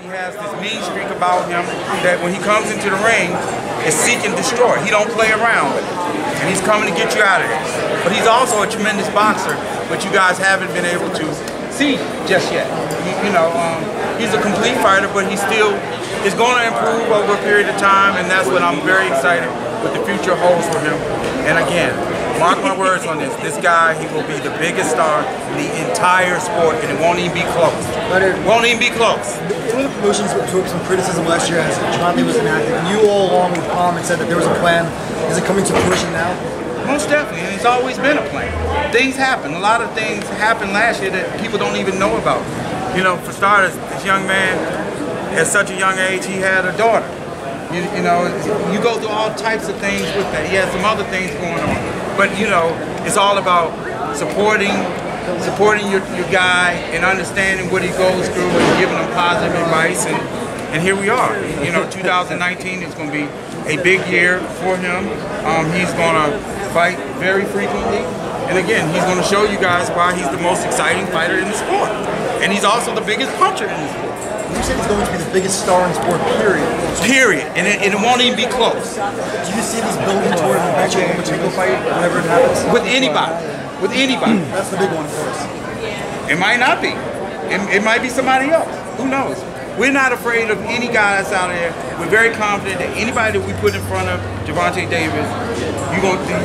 he has this mean streak about him that when he comes into the ring, it's seek and destroy. He don't play around with it. And he's coming to get you out of there. But he's also a tremendous boxer, but you guys haven't been able to see just yet. He's a complete fighter, but he still is going to improve over a period of time, and that's what I'm very excited what the future holds for him. And again, mark my words on this. This guy, he will be the biggest star in the entire sport, and it won't even be close. Won't even be close. One of the promotions took some criticism last year as Gervonta was inactive, and you all along with Palm and said that there was a plan. Is it coming to fruition now? Most definitely, and it's always been a plan. Things happen. A lot of things happened last year that people don't even know about. For starters, this young man, at such a young age, he had a daughter. You go through all types of things with that. He had some other things going on. But, it's all about supporting your guy and understanding what he goes through and giving him positive advice. And here we are. 2019 is going to be a big year for him. He's going to fight very frequently. And again, he's going to show you guys why he's the most exciting fighter in the sport. And he's also the biggest puncher in the sport. You said he's going to be the biggest star in sport, period. Period. And it won't even be close. Do you see these building toward an eventual Lomachenko fight, whenever it happens? With anybody. With anybody. That's the big one, of course. It might not be. It might be somebody else. Who knows? We're not afraid of any guy that's out there. We're very confident that anybody that we put in front of Gervonta Davis,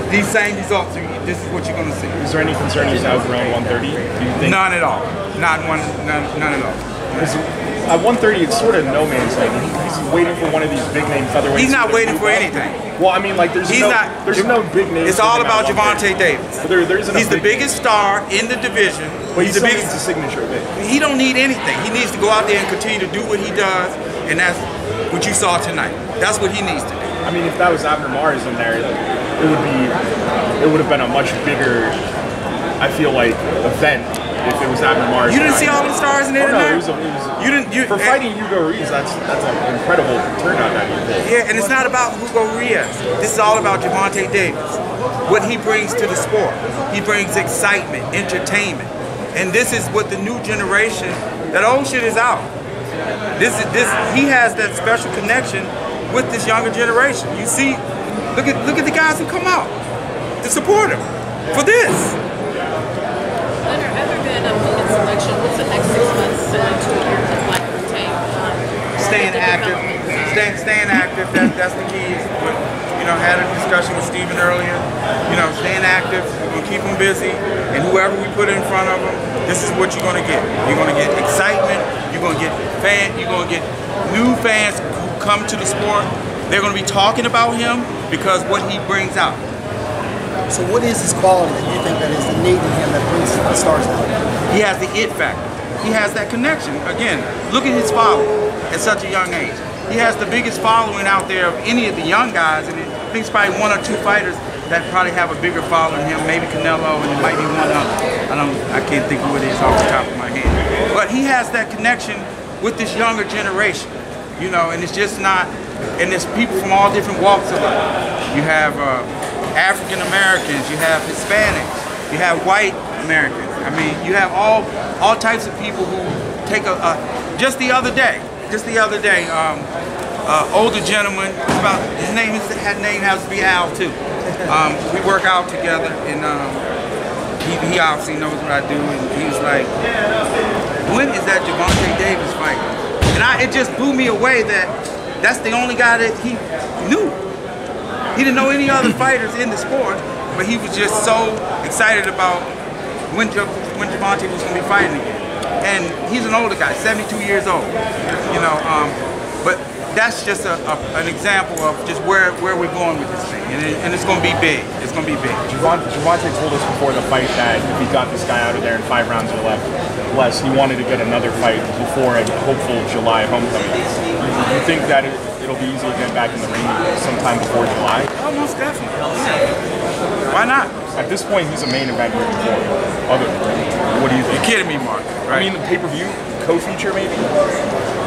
these same results, this is what you're going to see. Is there any concern he's outgrown 130? Do you think? None at all. None at all. At 130, it's sort of no man's land. He's waiting for one of these big name featherweights. He's not waiting for anything. Well, I mean, like, there's no big name. It's all about Gervonta Davis. He's the biggest star in the division. But he's the biggest signature bit. He don't need anything. He needs to go out there and continue to do what he does, and that's what you saw tonight. That's what he needs to do. I mean, if that was Abner Mars in there, it would have been a much bigger, I feel like, event. If it was Abner Mars. You didn't see all the stars in there tonight? For fighting Hugo Ruiz, that's an incredible turnout that he did. Yeah, and it's not about Hugo Ruiz. This is all about Gervonta Davis. What he brings to the sport. He brings excitement, entertainment. And this is what the new generation, that old shit is out. He has that special connection with this younger generation. You see, look at the guys who come out to support him for this. Selection. What's the next 6 months to a year like to take? Staying active. Staying active. That's the key. But, had a discussion with Steven earlier. Staying active. We're gonna keep them busy, and whoever we put in front of them, this is what you're gonna get. You're gonna get excitement. You're gonna get You're gonna get new fans who come to the sport. They're gonna be talking about him because what he brings out. So what is his quality that you think that is innate in him that brings the stars out? He has the it factor. He has that connection. Again, look at his following at such a young age. He has the biggest following out there of any of the young guys, and I think it's probably 1 or 2 fighters that probably have a bigger following than him. Maybe Canelo, and it might be one other. I can't think who it is off the top of my head. But he has that connection with this younger generation, and it's just not. And there's people from all different walks of life. You have African Americans, you have Hispanics, you have white Americans. I mean, you have all types of people who take just the other day, older gentleman. His name has to be Al too. We work out together, and he obviously knows what I do. And he was like, "When is that Gervonta Davis fight?" And it just blew me away that that's the only guy that he knew. He didn't know any other fighters in the sport, but he was just so excited about when Gervonta was going to be fighting again. And he's an older guy, 72 years old, but that's just an example of just where we're going with this thing, and it's going to be big. It's going to be big. Gervonta told us before the fight that if he got this guy out of there in 5 rounds or less, he wanted to get another fight before a hopeful July homecoming. Do you think that it'll be easy to get back in the ring sometime before July? Oh, most definitely. Yeah. Why not? At this point, he's a main event here before. What do you think? You're kidding me, Mark. Right? I mean, the pay-per-view co-feature, maybe.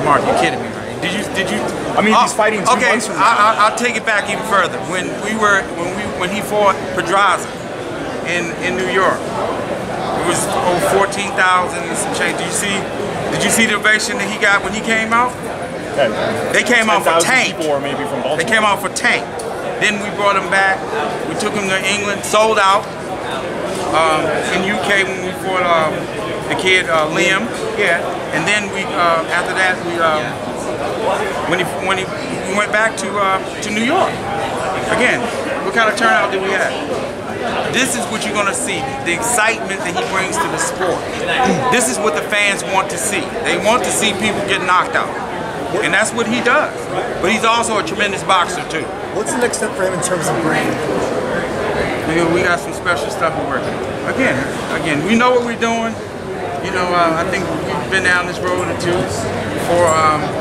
Mark, you're kidding me, right? Did you? I mean, he's fighting 2 months from now. I'll take it back even further. When he fought Pedraza in New York, it was over 14,000 and some change. Do you see Did you see the ovation that he got when he came out? Yeah. They came out for Tank. People, or maybe from Baltimore. They came out for Tank. Then we brought him back. We took him to England, sold out. In UK when we fought the kid Liam, and then we after that we when he went back to New York again. What kind of turnout did we have? This is what you're gonna see, the excitement that he brings to the sport. This is what the fans want to see. They want to see people get knocked out, and that's what he does. But he's also a tremendous boxer too. What's the next step for him in terms of brand? We got some special stuff we're working on. Again, we know what we're doing. You know, I think we've been down this road or two before.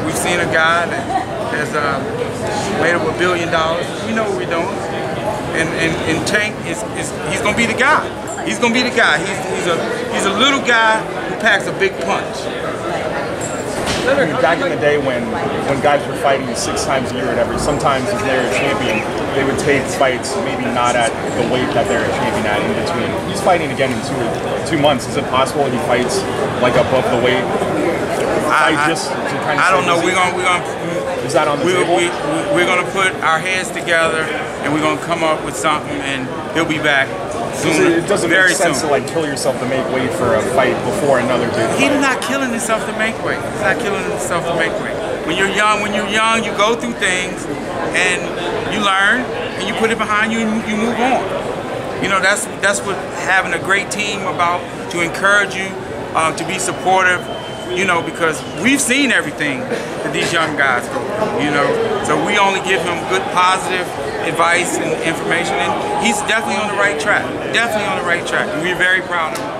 We've seen a guy that has made over $1 billion. We know what we're doing. And Tank he's gonna be the guy. He's gonna be the guy. He's a little guy who packs a big punch. I mean, back in the day when guys were fighting 6 times a year or whatever, sometimes if they're a champion, they would take fights maybe not at the weight that they're a champion at in between. He's fighting again in 2 months. Is it possible he fights like above the weight? I don't know. We're gonna. Is that on the table? We're gonna put our heads together and we're gonna come up with something, and he'll be back soon. It doesn't make sense to like kill yourself to make weight for a fight before another dude. He's not killing himself to make weight. He's not killing himself to make weight. When you're young, you go through things and you learn and you put it behind you and you move on. You know, that's what having a great team about, to encourage you, to be supportive. You know, because we've seen everything that these young guys go through, you know. So we only give him good, positive advice and information, and he's definitely on the right track. Definitely on the right track, and we're very proud of him.